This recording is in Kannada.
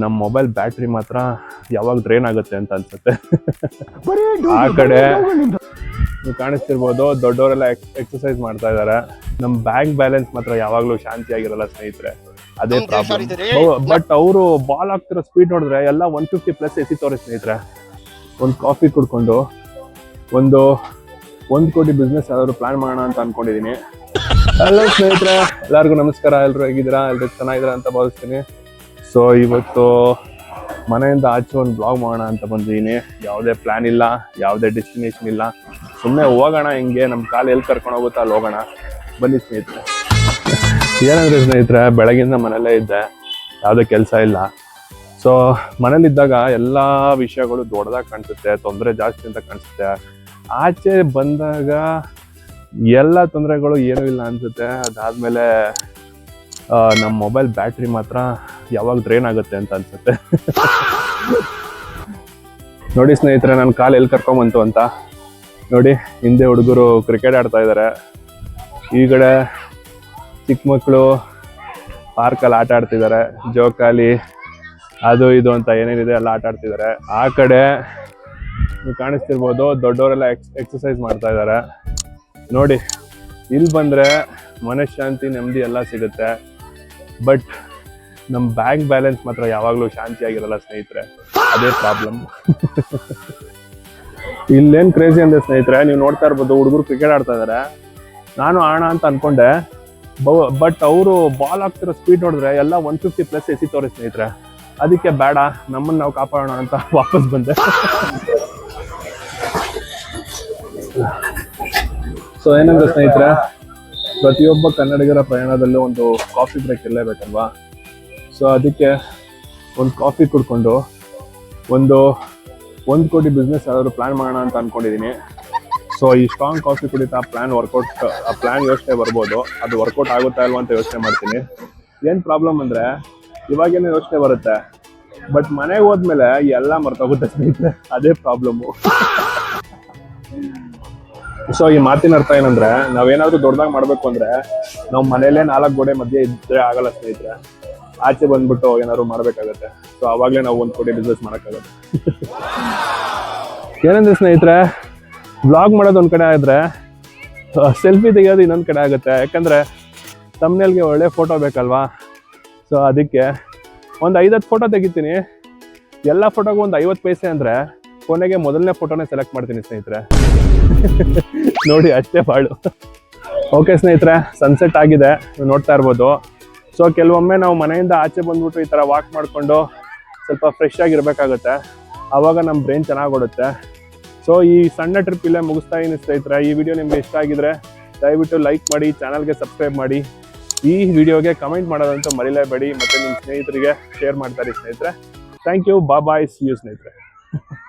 ನಮ್ಮ ಮೊಬೈಲ್ ಬ್ಯಾಟ್ರಿ ಮಾತ್ರ ಯಾವಾಗ ಡ್ರೈನ್ ಆಗುತ್ತೆ ಅಂತ ಅನ್ಸುತ್ತೆ. ಆ ಕಡೆ ನೀವು ಕಾಣಿಸ್ತಿರ್ಬೋದು, ದೊಡ್ಡವರೆಲ್ಲ ಎಕ್ಸರ್ಸೈಸ್ ಮಾಡ್ತಾ ಇದ್ದಾರೆ. ನಮ್ಮ ಬ್ಯಾಂಕ್ ಬ್ಯಾಲೆನ್ಸ್ ಮಾತ್ರ ಯಾವಾಗ್ಲೂ ಶಾಂತಿಯಾಗಿರಲ್ಲ ಸ್ನೇಹಿತರೆ, ಅದೇ ಪ್ರಾಬ್ಲಮ್. ಬಟ್ ಅವರು ಬಾಲ್ ಆಗ್ತಿರೋ ಸ್ಪೀಡ್ ನೋಡಿದ್ರೆ ಎಲ್ಲ 150+ ಎಸಿತವ್ರೆ ಸ್ನೇಹಿತರೆ. ಒಂದು ಕಾಫಿ ಕುಡ್ಕೊಂಡು ಒಂದು 1 ಕೋಟಿ ಬಿಸ್ನೆಸ್ ಯಾವ್ದಾದ್ರು ಪ್ಲಾನ್ ಮಾಡೋಣ ಅಂತ ಅನ್ಕೊಂಡಿದೀನಿ. ಹಲೋ ಸ್ನೇಹಿತರೆ, ಎಲ್ಲರಿಗೂ ನಮಸ್ಕಾರ. ಎಲ್ಲರೂ ಹೇಗಿದ್ದೀರಾ? ಎಲ್ಲರೂ ಚೆನ್ನಾಗಿದ್ದೀರಾ ಅಂತ ಭಾವಿಸ್ತೀನಿ. ಸೊ ಇವತ್ತು ಮನೆಯಿಂದ ಆಚೆ ಒಂದು ಬ್ಲಾಗ್ ಮಾಡೋಣ ಅಂತ ಬಂದಿದ್ದೀನಿ. ಯಾವುದೇ ಪ್ಲಾನ್ ಇಲ್ಲ, ಯಾವುದೇ ಡೆಸ್ಟಿನೇಷನ್ ಇಲ್ಲ, ಸುಮ್ಮನೆ ಹೋಗೋಣ, ಹಿಂಗೆ ನಮ್ಮ ಕಾಲು ಎಲ್ಲಿ ಕರ್ಕೊಂಡು ಹೋಗುತ್ತಾ ಅಲ್ಲಿ ಹೋಗೋಣ. ಬನ್ನಿ ಸ್ನೇಹಿತರೆ. ಏನಂದ್ರೆ ಸ್ನೇಹಿತರೆ, ಬೆಳಗಿಂದ ಮನೆಯಲ್ಲೇ ಇದ್ದೆ, ಯಾವುದೇ ಕೆಲಸ ಇಲ್ಲ. ಸೊ ಮನೇಲಿದ್ದಾಗ ಎಲ್ಲ ವಿಷಯಗಳು ದೊಡ್ಡದಾಗಿ ಕಾಣಿಸುತ್ತೆ, ತೊಂದರೆ ಜಾಸ್ತಿ ಅಂತ ಕಾಣಿಸುತ್ತೆ. ಆಚೆ ಬಂದಾಗ ಎಲ್ಲ ತೊಂದರೆಗಳು ಏನೂ ಇಲ್ಲ ಅನಿಸುತ್ತೆ. ಅದಾದಮೇಲೆ ನಮ್ಮ ಮೊಬೈಲ್ ಬ್ಯಾಟ್ರಿ ಮಾತ್ರ ಯಾವಾಗ ಡ್ರೈನ್ ಆಗುತ್ತೆ ಅಂತ ಅನ್ಸುತ್ತೆ. ನೋಡಿ ಸ್ನೇಹಿತರೆ, ನನ್ನ ಕಾಲು ಎಲ್ಲಿ ಕರ್ಕೊಂಬಂತು ಅಂತ ನೋಡಿ. ಹಿಂದೆ ಹುಡುಗರು ಕ್ರಿಕೆಟ್ ಆಡ್ತಾ ಇದ್ದಾರೆ, ಈ ಕಡೆ ಚಿಕ್ಕ ಮಕ್ಕಳು ಪಾರ್ಕಲ್ಲಿ ಆಟ ಆಡ್ತಿದ್ದಾರೆ, ಜೋಕಾಲಿ ಅದು ಇದು ಅಂತ ಏನೇನಿದೆ ಎಲ್ಲ ಆಟ ಆಡ್ತಿದ್ದಾರೆ. ಆ ಕಡೆ ನೀವು ಕಾಣಿಸ್ತಿರ್ಬೋದು, ದೊಡ್ಡವರೆಲ್ಲ ಎಕ್ಸರ್ಸೈಸ್ ಮಾಡ್ತಾ ಇದ್ದಾರೆ. ನೋಡಿ, ಇಲ್ಲಿ ಬಂದರೆ ಮನಃಶಾಂತಿ, ನೆಮ್ಮದಿ ಎಲ್ಲ ಸಿಗುತ್ತೆ. ಬಟ್ ನಮ್ಮ ಬ್ಯಾಂಕ್ ಬ್ಯಾಲೆನ್ಸ್ ಮಾತ್ರ ಯಾವಾಗಲೂ ಶಾಂತಿಯಾಗಿರಲ್ಲ ಸ್ನೇಹಿತರೆ, ಅದೇ ಪ್ರಾಬ್ಲಮ್. ಇಲ್ಲೇನು ಕ್ರೇಜಿ ಅಂದರೆ ಸ್ನೇಹಿತರೆ, ನೀವು ನೋಡ್ತಾ ಇರ್ಬೋದು, ಹುಡುಗರು ಕ್ರಿಕೆಟ್ ಆಡ್ತಾ ಇದ್ದಾರೆ. ನಾನು ಆಡೋಣ ಅಂತ ಅನ್ಕೊಂಡೆ, ಬಟ್ ಅವರು ಬಾಲ್ ಆಗ್ತಿರೋ ಸ್ಪೀಡ್ ನೋಡಿದ್ರೆ ಎಲ್ಲ 150+ ಎಸಿತವ್ರೆ ಸ್ನೇಹಿತರೆ. ಅದಕ್ಕೆ ಬೇಡ, ನಮ್ಮನ್ನು ನಾವು ಕಾಪಾಡೋಣ ಅಂತ ವಾಪಸ್ ಬಂದೆ. ಸೊ ಏನಂದ್ರೆ ಸ್ನೇಹಿತರೆ, ಪ್ರತಿಯೊಬ್ಬ ಕನ್ನಡಿಗರ ಪ್ರಯಾಣದಲ್ಲೂ ಒಂದು ಕಾಫಿ ಬ್ರೇಕ್ ಇರಲೇಬೇಕಲ್ವಾ. ಸೊ ಅದಕ್ಕೆ ಒಂದು ಕಾಫಿ ಕುಡ್ಕೊಂಡು ಒಂದು 1 ಕೋಟಿ ಬಿಸ್ನೆಸ್ ಯಾವ್ದಾದ್ರು ಪ್ಲಾನ್ ಮಾಡೋಣ ಅಂತ ಅನ್ಕೊಂಡಿದೀನಿ. ಸೊ ಈ ಸ್ಟ್ರಾಂಗ್ ಕಾಫಿ ಕುಡಿತಾ ಆ ಪ್ಲಾನ್ ಯೋಚನೆ ಬರ್ಬೋದು. ಅದು ವರ್ಕೌಟ್ ಆಗುತ್ತಾ ಇಲ್ವಾ ಅಂತ ಯೋಚನೆ ಮಾಡ್ತೀನಿ. ಏನು ಪ್ರಾಬ್ಲಮ್ ಅಂದರೆ, ಇವಾಗೇನೋ ಯೋಚನೆ ಬರುತ್ತೆ, ಬಟ್ ಮನೆಗೆ ಹೋದ್ಮೇಲೆ ಎಲ್ಲ ಮರ್ತೋಗುತ್ತೆ ಸ್ನೇಹಿತರೆ, ಅದೇ ಪ್ರಾಬ್ಲಮ್ಮು. ಸೊ ಈ ಮಾತಿನ ಅರ್ಥ ಏನಂದ್ರೆ, ನಾವೇನಾದ್ರೂ ದೊಡ್ಡದಾಗಿ ಮಾಡ್ಬೇಕು ಅಂದ್ರೆ ನಾವು ಮನೇಲೆ 4 ಗೋಡೆ ಮಧ್ಯೆ ಇದ್ರೆ ಆಗಲ್ಲ ಸ್ನೇಹಿತರೆ. ಆಚೆ ಬಂದ್ಬಿಟ್ಟು ಏನಾದ್ರು ಮಾಡ್ಬೇಕಾಗತ್ತೆ. ಸೊ ಅವಾಗಲೇ ನಾವು 1 ಕೋಟಿ ಬಿಸ್ನೆಸ್ ಮಾಡೋಕ್ಕಾಗತ್ತೆ. ಏನಂದ್ರೆ ಸ್ನೇಹಿತರೆ, ವ್ಲಾಗ್ ಮಾಡೋದು ಒಂದು ಕಡೆ ಆದ್ರೆ ಸೆಲ್ಫಿ ತೆಗೆಯೋದು ಇನ್ನೊಂದು ಕಡೆ ಆಗುತ್ತೆ. ಯಾಕಂದ್ರೆ ತಮ್ನೇಲ್ಗೆ ಒಳ್ಳೆ ಫೋಟೋ ಬೇಕಲ್ವಾ. ಸೊ ಅದಕ್ಕೆ ಒಂದು 5-10 ಫೋಟೋ ತೆಗಿತೀನಿ. ಎಲ್ಲ ಫೋಟೋಗೂ ಒಂದು 50 ಪೈಸೆ ಅಂದರೆ ಕೊನೆಗೆ ಮೊದಲನೇ ಫೋಟೋನೇ ಸೆಲೆಕ್ಟ್ ಮಾಡ್ತೀನಿ ಸ್ನೇಹಿತರೆ. ನೋಡಿ, ಅಷ್ಟೇ ಬಾಳು. ಓಕೆ ಸ್ನೇಹಿತರೆ, ಸನ್ಸೆಟ್ ಆಗಿದೆ, ನೀವು ನೋಡ್ತಾ ಇರ್ಬೋದು. ಸೊ ಕೆಲವೊಮ್ಮೆ ನಾವು ಮನೆಯಿಂದ ಆಚೆ ಬಂದ್ಬಿಟ್ಟು ಈ ಥರ ವಾಕ್ ಮಾಡಿಕೊಂಡು ಸ್ವಲ್ಪ ಫ್ರೆಶ್ ಆಗಿರ್ಬೇಕಾಗುತ್ತೆ. ಆವಾಗ ನಮ್ಮ ಬ್ರೈನ್ ಚೆನ್ನಾಗಿ ಓಡುತ್ತೆ. ಸೊ ಈ ಸಣ್ಣ ಟ್ರಿಪ್ ಇಲ್ಲೇ ಮುಗಿಸ್ತಾ ಇದ್ದೀನಿ ಸ್ನೇಹಿತರೆ. ಈ ವಿಡಿಯೋ ನಿಮಗೆ ಇಷ್ಟ ಆಗಿದ್ರೆ ದಯವಿಟ್ಟು ಲೈಕ್ ಮಾಡಿ, ಚಾನಲ್ಗೆ ಸಬ್ಸ್ಕ್ರೈಬ್ ಮಾಡಿ, ಈ ವಿಡಿಯೋಗೆ ಕಮೆಂಟ್ ಮಾಡೋದಂತೂ ಮರಿಲೇಬೇಡಿ, ಮತ್ತು ನಿಮ್ಮ ಸ್ನೇಹಿತರಿಗೆ ಶೇರ್ ಮಾಡ್ತಾರೆ ಸ್ನೇಹಿತರೆ. Thank you, bye, see you ಸ್ನೇಹಿತರೆ.